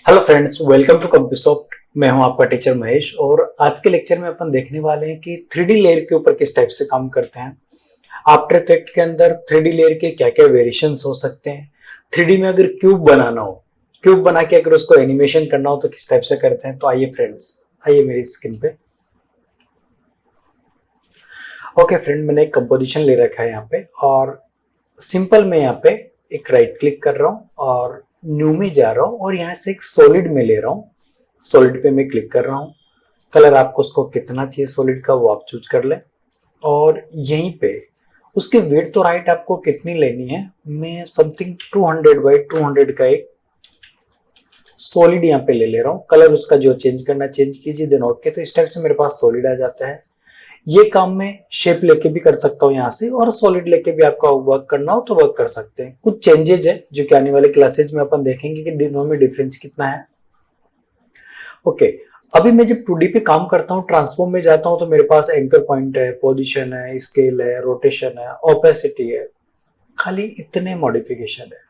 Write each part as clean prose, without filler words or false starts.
Hello friends, welcome to Compusoft. मैं हूं आपका टीचर महेश और आज के लेक्चर में अपन देखने वाले हैं कि 3D लेयर के ऊपर किस टाइप से काम करते हैं। आफ्टर इफेक्ट के अंदर 3D लेयर के क्या क्या वेरिएशंस हो सकते हैं। 3D में अगर क्यूब बनाना हो, क्यूब बना के अगर उसको एनिमेशन करना हो तो किस टाइप से करते हैं। तो आइए फ्रेंड्स, आइए मेरी स्क्रीन पे। ओके फ्रेंड, मैंने एक कंपोजिशन ले रखा है यहाँ पे और सिंपल मैं यहाँ पे एक राइट क्लिक कर रहा हूँ और न्यू में जा रहा हूँ और यहाँ से एक सॉलिड में ले रहा हूँ। सॉलिड पे मैं क्लिक कर रहा हूँ। कलर आपको उसको कितना चाहिए सॉलिड का वो आप चूज कर लें और यहीं पे उसके विड्थ और हाइट आपको कितनी लेनी है। मैं समथिंग 200 बाई 200 का एक सॉलिड यहाँ पे ले रहा हूँ। कलर उसका जो चेंज करना चेंज कीजिए, देन ओके। तो इस टाइप से मेरे पास सॉलिड आ जाता है। ये काम मैं शेप लेके भी कर सकता हूँ यहाँ से, और सॉलिड लेके भी आपका वर्क करना हो तो वर्क कर सकते हैं। कुछ चेंजेज है जो कि आने वाले क्लासेज में अपन देखेंगे कि दोनों में डिफरेंस कितना है। ओके, अभी मैं जब 2D पे काम करता हूँ, ट्रांसफॉर्म में जाता हूँ तो मेरे पास एंकर पॉइंट है, पोजीशन है, स्केल है, रोटेशन है, ओपेसिटी है, खाली इतने मॉडिफिकेशन है।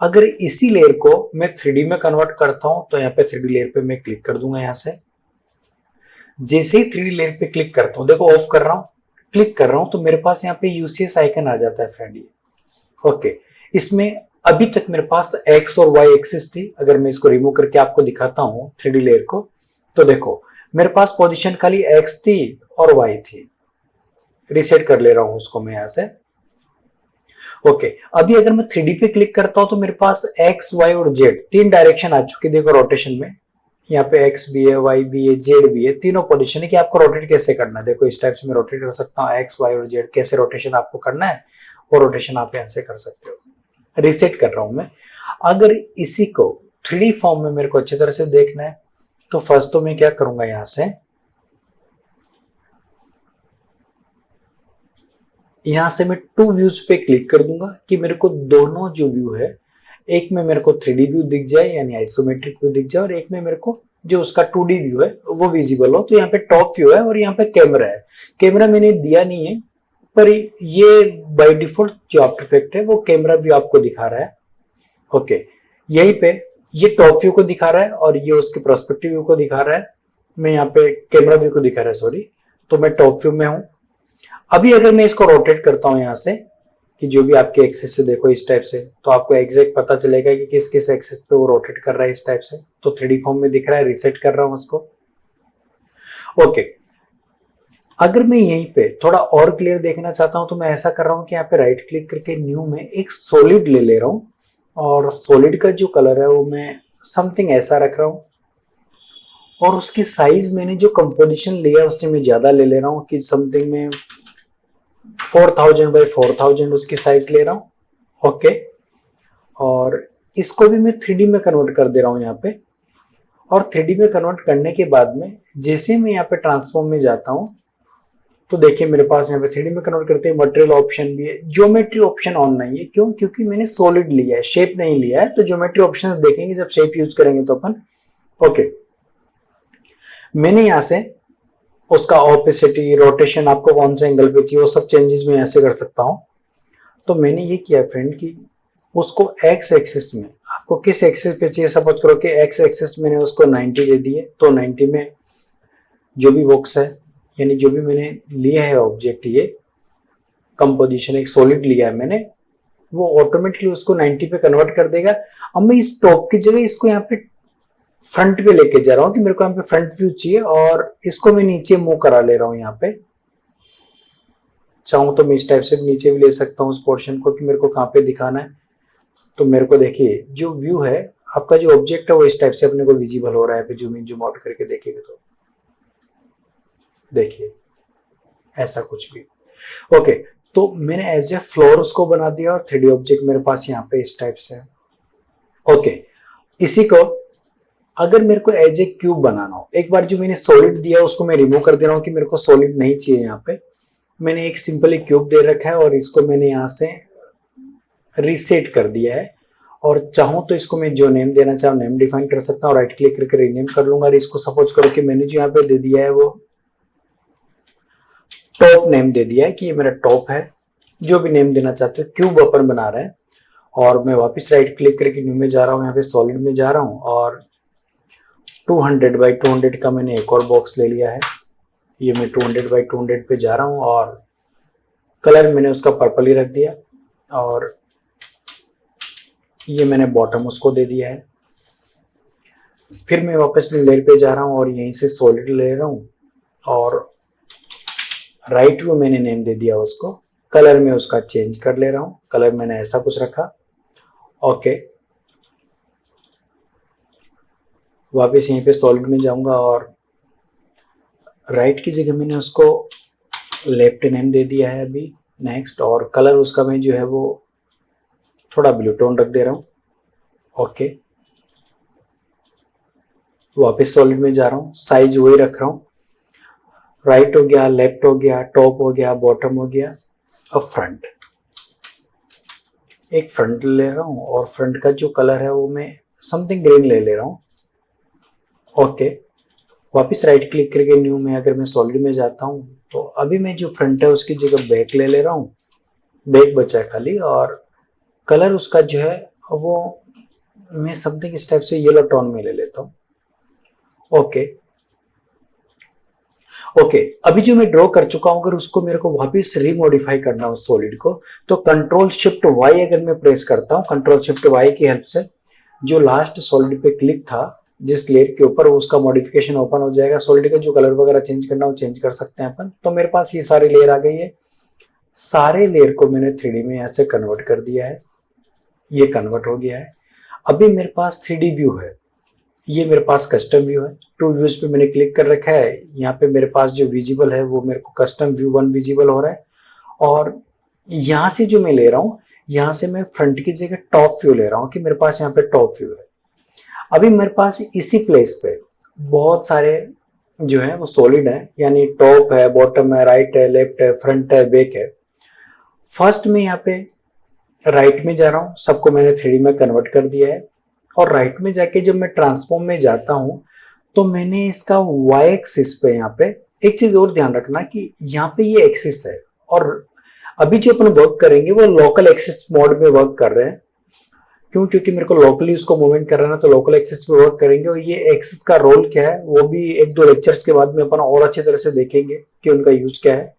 अगर इसी लेयर को मैं 3D में कन्वर्ट करता हूँ तो यहाँ पे 3D लेयर पे मैं क्लिक कर दूंगा। यहाँ से जैसे ही 3D लेयर पे क्लिक करता हूँ, देखो ऑफ कर रहा हूँ, क्लिक कर रहा हूँ तो मेरे पास यहाँ पे यूसीएस आइकन आ जाता है फ्रेंड। ये ओके, इसमें अभी तक मेरे पास एक्स और वाई एक्सिस थी। अगर मैं इसको रिमूव करके आपको दिखाता हूँ 3D लेयर को, तो देखो मेरे पास पोजीशन खाली एक्स थी और वाई थी। रिसेट कर ले रहा हूँ उसको मैं यहाँ से। ओके, अभी अगर मैं 3D पे क्लिक करता हूँ तो मेरे पास एक्स वाई और जेड तीन डायरेक्शन आ चुकी है। देखो रोटेशन में यहाँ पे एक्स भी है, वाई भी है, जेड भी है, तीनों पोजीशन है कि आपको रोटेट कैसे करना है। देखो इस टाइप से मैं रोटेट कर सकता हूँ एक्स वाई और जेड, कैसे रोटेशन आपको करना है वो रोटेशन आप यहाँ से कर सकते हो। रिसेट कर रहा हूं मैं। अगर इसी को 3D फॉर्म में मेरे को अच्छी तरह से देखना है तो फर्स्ट तो मैं क्या करूंगा, यहां से मैं टू व्यूज पे क्लिक कर दूंगा कि मेरे को दोनों जो व्यू है, एक में मेरे को 3D व्यू दिख जाए यानी आइसोमेट्रिक व्यू दिख जाए और एक में मेरे को जो उसका 2D व्यू है वो विजिबल हो। तो यहाँ पे टॉप व्यू है और यहाँ पे कैमरा है। कैमरा मैंने दिया नहीं है, पर ये बाय डिफॉल्ट जो आफ्टर इफेक्ट है वो कैमरा व्यू आपको दिखा रहा है। ओके, यहीं पे ये टॉप व्यू को दिखा रहा है और ये उसके पर्सपेक्टिव व्यू को दिखा रहा है। मैं यहाँ पे कैमरा व्यू को दिखा रहा है, सॉरी। तो मैं टॉप व्यू में हूं। अभी अगर मैं इसको रोटेट करता हूं यहाँ से, कि जो भी आपके एक्सिस से देखो इस टाइप से, तो आपको एग्जैक्ट पता चलेगा कि किस किस एक्सिस पे वो रोटेट कर रहा है इस टाइप से। तो 3D फॉर्म में दिख रहा है। रिसेट कर रहा हूं उसको। ओके, अगर मैं यहीं पे थोड़ा और क्लियर देखना चाहता हूं तो मैं ऐसा कर रहा हूं कि यहाँ पे राइट क्लिक करके न्यू में एक सॉलिड ले रहा हूं और सॉलिड का जो कलर है वो मैं समथिंग ऐसा रख रहा हूं और उसकी साइज मैंने जो कंपोजिशन लिया उससे मैं ज्यादा ले रहा हूं कि समथिंग में 4000 बाई 4000 उसकी साइज ले रहा हूं। ओके, और इसको भी मैं 3D में कन्वर्ट कर दे रहा हूं यहाँ पे। और 3D में कन्वर्ट करने के बाद में जैसे मैं यहाँ पे ट्रांसफॉर्म में जाता हूँ तो देखिए मेरे पास यहाँ पे 3D में कन्वर्ट करते हैं मटेरियल ऑप्शन भी है। ज्योमेट्री ऑप्शन ऑन नहीं है, क्यों? क्योंकि मैंने सॉलिड लिया है, शेप नहीं लिया है। तो ज्योमेट्री ऑप्शंस देखेंगे जब शेप यूज करेंगे तो अपन। ओके, मैंने यहाँ से उसका ऑपेसिटी, रोटेशन, आपको कौन सा एंगल पे चाहिए वो सब चेंजेस मैं यहाँ से कर सकता हूँ। तो मैंने ये किया फ्रेंड कि उसको एक्स एक्सिस में, आपको किस एक्सिस पे चाहिए, सपोज करो कि एक्स एक्सिस मैंने उसको 90 दे दिए। तो 90 में जो भी बॉक्स है यानी जो भी मैंने लिया है ऑब्जेक्ट, ये कंपोजिशन एक सॉलिड लिया है मैंने, वो ऑटोमेटिकली उसको 90 पे कन्वर्ट कर देगा। अब मैं इस टॉप की जगह इसको यहाँ पे फ्रंट पे लेके जा रहा हूँ कि मेरे को यहाँ पे फ्रंट व्यू चाहिए और इसको मैं नीचे मूव करा ले रहा हूँ। यहाँ पे चाहूँ तो मैं इस टाइप से नीचे भी ले सकता हूँ उस पोर्शन को कि मेरे को कहाँ पे दिखाना है। तो मेरे को देखिए जो व्यू है आपका, जो ऑब्जेक्ट है वो इस टाइप से अपने को विजिबल हो रहा है। जूम इन जूम आउट करके देखेंगे तो देखिए ऐसा कुछ भी। ओके, तो मैंने एज ए फ्लोर उसको बना दिया और 3D ऑब्जेक्ट मेरे पास यहाँ पे इस टाइप से है। ओके, इसी को अगर मेरे को एज ए क्यूब बनाना हो, एक बार जो मैंने सॉलिड दिया उसको मैं रिमूव कर दे रहा हूँ कि मेरे को सॉलिड नहीं चाहिए। यहाँ पे मैंने एक सिंपली क्यूब दे रखा है और इसको मैंने यहाँ से रीसेट कर दिया है। और चाहूँ तो इसको मैं जो नेम देना चाहूँ नेम डिफाइन कर सकता हूँ, राइट क्लिक करके रीनेम कर लूंगा। और इसको सपोज करो कि मैंने जो यहाँ पे दे दिया है वो टॉप नेम दे दिया है कि ये मेरा टॉप है। जो भी नेम देना चाहते हो, क्यूब अपन बना रहे हैं। और मैं वापस राइट क्लिक करके न्यू में जा रहा हूँ, यहाँ पे सॉलिड में जा रहा हूँ और 200x200 का मैंने एक और बॉक्स ले लिया है। ये मैं 200x200 पे जा रहा हूँ और कलर मैंने उसका पर्पल ही रख दिया और ये मैंने बॉटम उसको दे दिया है। फिर मैं वापस लेयर पे जा रहा हूँ और यहीं से सॉलिड ले रहा हूँ और राइट व्यू मैंने नेम दे दिया उसको। कलर में उसका चेंज कर ले रहा हूँ, कलर मैंने ऐसा कुछ रखा। ओके, वापस यहीं पे सॉलिड में जाऊंगा और राइट की जगह मैंने उसको लेफ्ट नेम दे दिया है अभी। नेक्स्ट, और कलर उसका मैं जो है वो थोड़ा ब्लू टोन रख दे रहा हूँ। ओके, वापस सॉलिड में जा रहा हूँ, साइज वही रख रहा हूँ। राइट हो गया, लेफ्ट हो गया, टॉप हो गया, बॉटम हो गया। अब फ्रंट, एक फ्रंट ले रहा हूँ और फ्रंट का जो कलर है वो मैं समथिंग ग्रीन ले रहा हूँ। ओके, वापस राइट क्लिक करके न्यू में अगर मैं सॉलिड में जाता हूँ तो अभी मैं जो फ्रंट है उसकी जगह बैक ले रहा हूँ। बैक बचा है खाली और कलर उसका जो है वो मैं समथिंग इस टाइप से येलो टोन में ले लेता हूँ। ओके, अभी जो मैं ड्रॉ कर चुका हूं अगर उसको मेरे को वापस रीमॉडिफाई करना हो सॉलिड को, तो कंट्रोल शिफ्ट वाई अगर मैं प्रेस करता हूं, कंट्रोल शिफ्ट वाई की हेल्प से जो लास्ट सॉलिड पे क्लिक था जिस लेयर के ऊपर, उसका मॉडिफिकेशन ओपन हो जाएगा। सॉलिड का जो कलर वगैरह चेंज करना हो चेंज कर सकते हैं अपन। तो मेरे पास ये सारी लेयर आ गई है। सारे लेयर को मैंने 3D में ऐसे कन्वर्ट कर दिया है, ये कन्वर्ट हो गया है। अभी मेरे पास 3D व्यू है, ये मेरे पास कस्टम व्यू है। 2 व्यूज पे मैंने क्लिक कर रखा है। यहाँ पे मेरे पास जो विजिबल है वो मेरे को कस्टम व्यू 1 विजिबल हो रहा है और यहाँ से जो मैं ले रहा हूँ, यहाँ से मैं फ्रंट की जगह टॉप व्यू ले रहा हूँ कि मेरे पास यहाँ पे टॉप व्यू है। अभी मेरे पास इसी प्लेस पे बहुत सारे जो है वो सॉलिड है, यानी टॉप है, बॉटम है, राइट है, लेफ्ट है, फ्रंट है, बैक है। फर्स्ट में यहाँ पे राइट में जा रहा हूँ, सबको मैंने 3D में कन्वर्ट कर दिया है और राइट में जाके जब मैं ट्रांसफॉर्म में जाता हूं तो मैंने इसका वाई एक्सिस पे, यहाँ पे एक चीज और ध्यान रखना कि यहाँ पे ये एक्सिस है और अभी जो अपन वर्क करेंगे वो लोकल एक्सिस मोड में वर्क कर रहे हैं। क्यों? क्योंकि मेरे को लोकली उसको मूवमेंट कर रहा है तो लोकल एक्सिस पे वर्क करेंगे और ये एक्सिस का रोल क्या है वो भी 1-2 लेक्चर्स के बाद में अपन और अच्छी तरह से देखेंगे कि उनका यूज क्या है।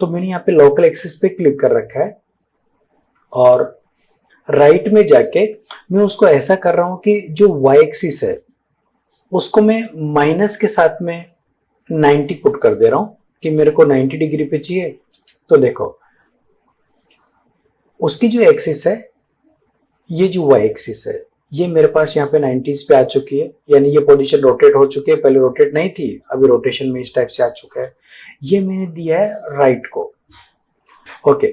तो मैंने यहाँ पे लोकल एक्सिस पे क्लिक कर रखा है और राइट में जाके मैं उसको ऐसा कर रहा हूं कि जो वाई एक्सिस है उसको मैं माइनस के साथ में 90 पुट कर दे रहा हूं कि मेरे को 90 डिग्री पे चाहिए। तो देखो उसकी जो एक्सिस है, ये जो वाई एक्सिस है ये मेरे पास यहाँ पे 90s पे आ चुकी है, यानी ये पोजीशन रोटेट हो चुकी है। पहले रोटेट नहीं थी, अभी रोटेशन में इस टाइप से आ चुका है। ये मैंने दिया है राइट को। ओके,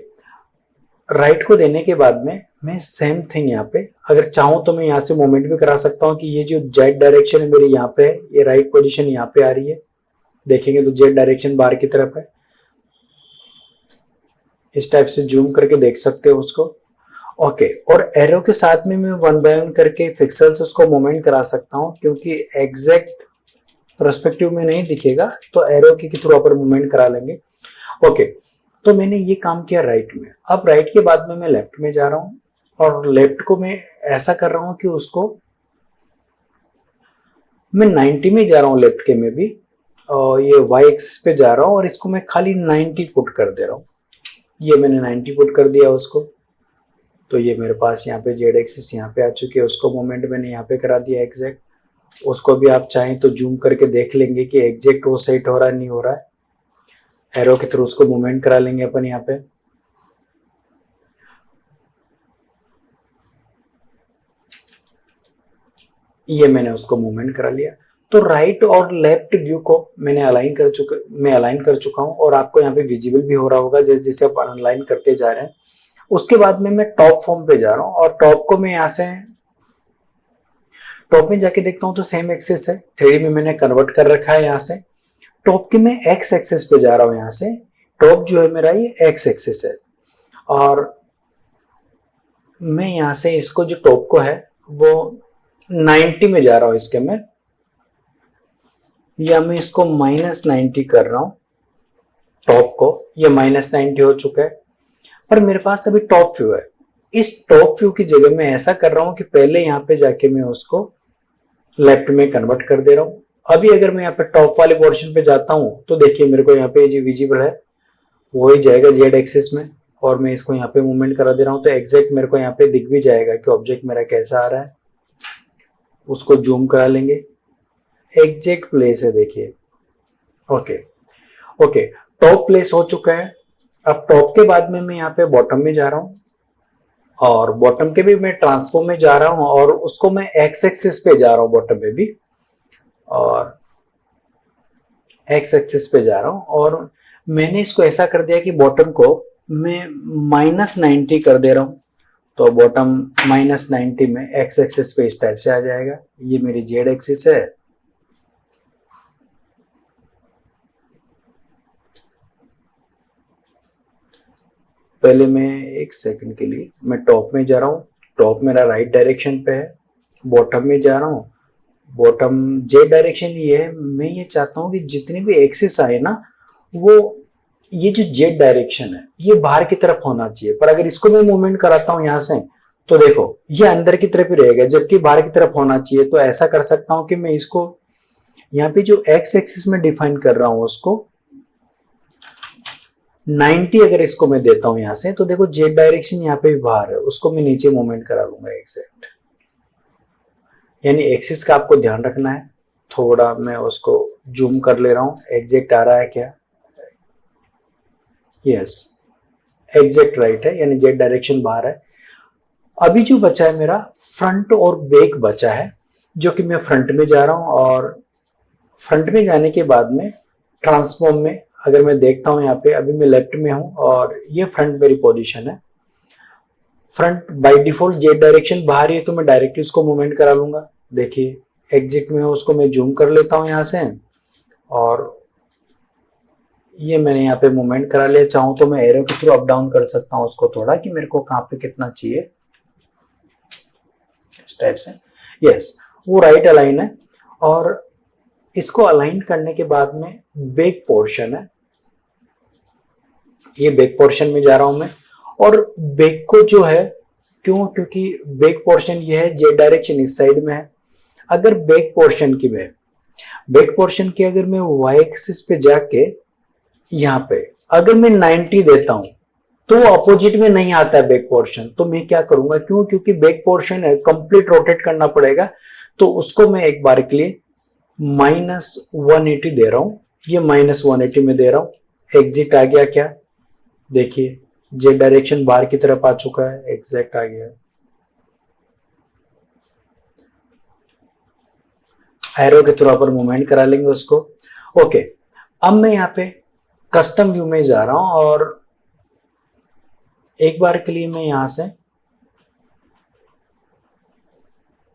राइट को देने के बाद में मैं सेम थिंग यहाँ पे अगर चाहूं तो मैं यहाँ से मूवमेंट भी करा सकता हूँ कि ये जो जेड डायरेक्शन है मेरी यहाँ पे है, ये राइट पोजीशन यहाँ पे आ रही है। देखेंगे तो जेड डायरेक्शन बाहर की तरफ है। इस टाइप से जूम करके देख सकते हो उसको। ओके, और एरो के साथ में मैं 1 बाय 1 करके पिक्सेल्स उसको मूवमेंट करा सकता हूँ क्योंकि एग्जैक्ट पर्सपेक्टिव में नहीं दिखेगा तो एरो के थ्रू अपन मूवमेंट करा लेंगे। ओके, तो मैंने ये काम किया राइट में। अब राइट के बाद में मैं लेफ्ट में जा रहा हूँ और लेफ्ट को मैं ऐसा कर रहा हूँ कि उसको मैं 90 में जा रहा हूँ लेफ्ट के में भी, और ये वाई एक्सिस पे जा रहा हूँ और इसको मैं खाली 90 पुट कर दे रहा हूँ। ये मैंने 90 पुट कर दिया उसको। तो ये मेरे पास यहाँ पे जेड एक्सिस यहाँ पे आ चुकी है, उसको मोमेंट मैंने यहाँ पे करा दिया एग्जैक्ट। उसको भी आप चाहें तो जूम करके देख लेंगे कि एग्जैक्ट वो सेट हो रहा है नहीं हो रहा है। एरो के थ्रू उसको मूवमेंट करा लेंगे अपन यहाँ पे। ये मैंने उसको मूवमेंट करा लिया। तो राइट और लेफ्ट व्यू को मैं अलाइन कर चुका हूं और आपको यहाँ पे विजिबल भी हो रहा होगा जैसे जैसे आप अलाइन करते जा रहे हैं। उसके बाद में मैं टॉप फॉर्म पे जा रहा हूँ और टॉप को मैं यहाँ से टॉप में जाके देखता हूँ तो सेम एक्सिस है, 3D में मैंने कन्वर्ट कर रखा है। यहाँ से टॉप के मैं एक्स एक्सिस पे जा रहा हूँ। यहाँ से टॉप जो है मेरा ये एक्स एक्सिस है और मैं यहाँ से इसको जो टॉप को है वो 90 में जा रहा हूँ इसके में, या मैं इसको -90 कर रहा हूँ टॉप को। ये -90 हो चुका है पर मेरे पास अभी टॉप व्यू है। इस टॉप व्यू की जगह मैं ऐसा कर रहा हूँ कि पहले यहाँ पे जाके मैं उसको लेफ्ट में कन्वर्ट कर दे रहा हूँ। अभी अगर मैं यहाँ पे टॉप वाले पोर्शन पे जाता हूँ तो देखिए मेरे को यहाँ पे जो विजिबल है वो ही जाएगा जेड एक्सिस में, और मैं इसको यहाँ पे मूवमेंट करा दे रहा हूँ तो एग्जैक्ट मेरे को यहाँ पे दिख भी जाएगा कि ऑब्जेक्ट मेरा कैसा आ रहा है। उसको जूम करा लेंगे, एग्जैक्ट प्लेस है देखिए। ओके ओके, टॉप प्लेस हो चुका है। अब टॉप के बाद में मैं यहाँ पे बॉटम में जा रहा हूँ, और बॉटम के भी मैं ट्रांसफॉर्म में जा रहा हूँ और उसको मैं एक्स एक्सिस पे जा रहा हूँ बॉटम में भी, और एक्स एक्सिस पे जा रहा हूँ। और मैंने इसको ऐसा कर दिया कि बॉटम को मैं -90 कर दे रहा हूँ, तो बॉटम -90 में एक्स एक्सिस पे इस टाइप से आ जाएगा। ये मेरी जेड एक्सिस है। पहले मैं एक सेकंड के लिए मैं टॉप में जा रहा हूँ, टॉप मेरा राइट डायरेक्शन पे है। बॉटम में जा रहा हूँ, बॉटम जेड डायरेक्शन ये है। मैं ये चाहता हूँ कि जितनी भी एक्सिस आए ना, वो ये जो जेड डायरेक्शन है ये बाहर की तरफ होना चाहिए, पर अगर इसको मैं मूवमेंट कराता हूँ यहाँ से तो देखो ये अंदर की तरफ ही रहेगा जबकि बाहर की तरफ होना चाहिए। तो ऐसा कर सकता हूँ कि मैं इसको यहाँ पे जो एक्स एक्सिस में डिफाइन कर रहा हूँ उसको 90 अगर इसको मैं देता हूं यहां से, तो देखो जेड डायरेक्शन यहाँ पे भी बाहर है, उसको मैं नीचे मूवमेंट करा लूंगा एग्जैक्ट। यानी एक्सिस का आपको ध्यान रखना है। थोड़ा मैं उसको जूम कर ले रहा हूं, एग्जैक्ट आ रहा है क्या? यस, एग्जैक्ट राइट है, यानी जेड डायरेक्शन बाहर है। अभी जो बचा है मेरा फ्रंट और बैक बचा है, जो कि मैं फ्रंट में जा रहा हूं, और फ्रंट में जाने के बाद में ट्रांसफॉर्म में अगर मैं देखता हूं यहाँ पे अभी मैं लेफ्ट में हूं और ये फ्रंट मेरी पोजीशन है। Front by default Z direction बाहर ही है तो मैं डायरेक्टली उसको मूवमेंट करा लूंगा। देखिए एग्जैक्ट में उसको मैं जूम कर लेता हूं यहाँ से, और ये मैंने यहाँ पे मूवमेंट करा लिया। चाहूं तो मैं एरो के थ्रू अप डाउन कर सकता हूँ उसको थोड़ा, कि मेरे को कहाँ पे कितना चाहिए, इस टाइप से। यस, वो राइट अलाइन है। और इसको अलाइन करने के बाद में बैक पोर्शन है, ये बैक पोर्शन में जा रहा हूं मैं। और बैक को जो है क्योंकि बैक पोर्शन ये है, जेड डायरेक्शन इस साइड में है। अगर बैक पोर्शन की अगर मैं वाई एक्सिस पे जाके यहाँ पे अगर मैं 90 देता हूं तो अपोजिट में नहीं आता है बैक पोर्शन। तो मैं क्या करूंगा, क्योंकि बैक पोर्शन है कंप्लीट रोटेट करना पड़ेगा, तो उसको मैं एक बार के लिए -180 दे रहा हूं। ये -180 में दे रहा हूं। एग्जिट आ गया क्या? देखिए जेड डायरेक्शन बाहर की तरफ आ चुका है, एग्जैक्ट आ गया। एरो के थ्रू पर मूवमेंट करा लेंगे उसको। ओके, अब मैं यहाँ पे कस्टम व्यू में जा रहा हूं, और एक बार के लिए मैं यहां से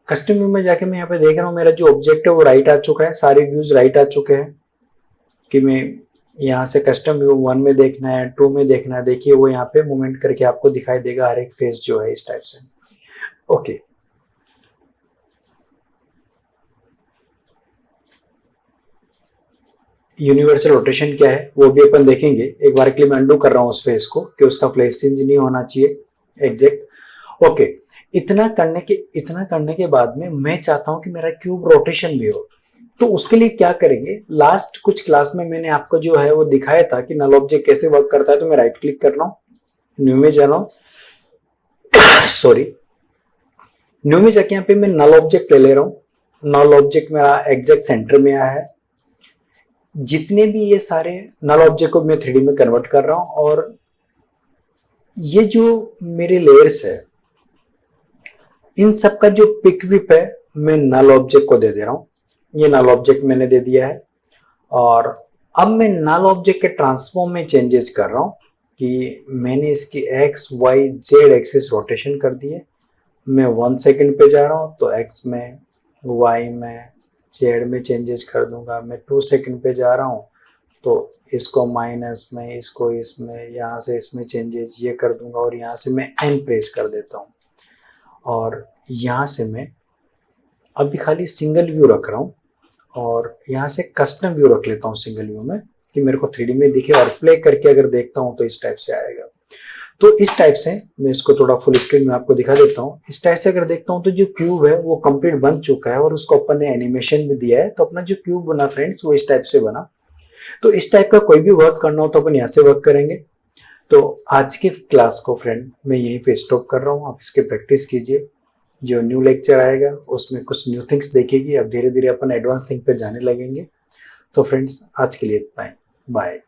कस्टम व्यू में जाके मैं यहाँ पे देख रहा हूँ मेरा जो ऑब्जेक्ट है वो राइट आ चुका है, सारे व्यूज राइट आ चुके हैं। कि मैं यहाँ से कस्टम व्यू 1 में देखना है, 2 में देखना है, देखिए वो यहाँ पे मूवमेंट करके आपको दिखाई देगा हर एक फेस जो है इस टाइप से। ओके, यूनिवर्सल रोटेशन क्या है वो भी अपन देखेंगे। एक बार के लिए मैं अंडू कर रहा हूँ उस फेस को कि उसका प्लेस चेंज नहीं होना चाहिए, एग्जैक्ट। ओके, इतना करने के बाद में मैं चाहता हूं कि मेरा क्यूब रोटेशन भी हो। तो उसके लिए क्या करेंगे, लास्ट कुछ क्लास में मैंने आपको जो है वो दिखाया था कि नल ऑब्जेक्ट कैसे वर्क करता है। तो मैं राइट क्लिक कर रहा हूँ, न्यू में जा रहा हूँ, सॉरी न्यू में जाके यहाँ पे मैं नल ऑब्जेक्ट ले रहा हूँ। नल ऑब्जेक्ट मेरा एग्जैक्ट सेंटर में आया है। जितने भी ये सारे नल ऑब्जेक्ट को मैं 3D में कन्वर्ट कर रहा हूँ, और ये जो मेरे लेयर्स है इन सब का जो पिक विप है मैं नल ऑब्जेक्ट को दे दे रहा हूँ। ये नल ऑब्जेक्ट मैंने दे दिया है, और अब मैं नल ऑब्जेक्ट के ट्रांसफॉर्म में चेंजेस कर रहा हूँ कि मैंने इसकी X Y Z axis rotation कर दी है। मैं 1 सेकंड पे जा रहा हूँ तो एक्स में, वाई में, जेड में चेंजेस कर दूंगा। मैं 2 सेकंड पे जा रहा हूँ तो इसको माइनस में, इसको इसमें, यहाँ से इसमें चेंजेस ये कर दूंगा, और यहाँ से मैं एन प्रेस कर देता हूँ। और यहाँ से मैं अभी खाली सिंगल व्यू रख रहा हूँ, और यहाँ से कस्टम व्यू रख लेता हूँ सिंगल व्यू में कि मेरे को 3D में दिखे, और प्ले करके अगर देखता हूँ तो इस टाइप से आएगा। तो इस टाइप से मैं इसको थोड़ा फुल स्क्रीन में आपको दिखा देता हूँ। इस टाइप से अगर देखता हूँ तो जो क्यूब है वो कंप्लीट बन चुका है और उसको अपन ने एनिमेशन भी दिया है। तो अपना जो क्यूब बना फ्रेंड्स वो इस टाइप से बना। तो इस टाइप का कोई भी वर्क करना हो तो अपन यहाँ से वर्क करेंगे। तो आज की क्लास को फ्रेंड मैं यहीं पे स्टॉप कर रहा हूँ। आप इसकी प्रैक्टिस कीजिए। जो न्यू लेक्चर आएगा उसमें कुछ न्यू थिंग्स देखेगी। अब धीरे धीरे अपन एडवांस थिंग पे जाने लगेंगे। तो फ्रेंड्स आज के लिए इतना ही। बाय।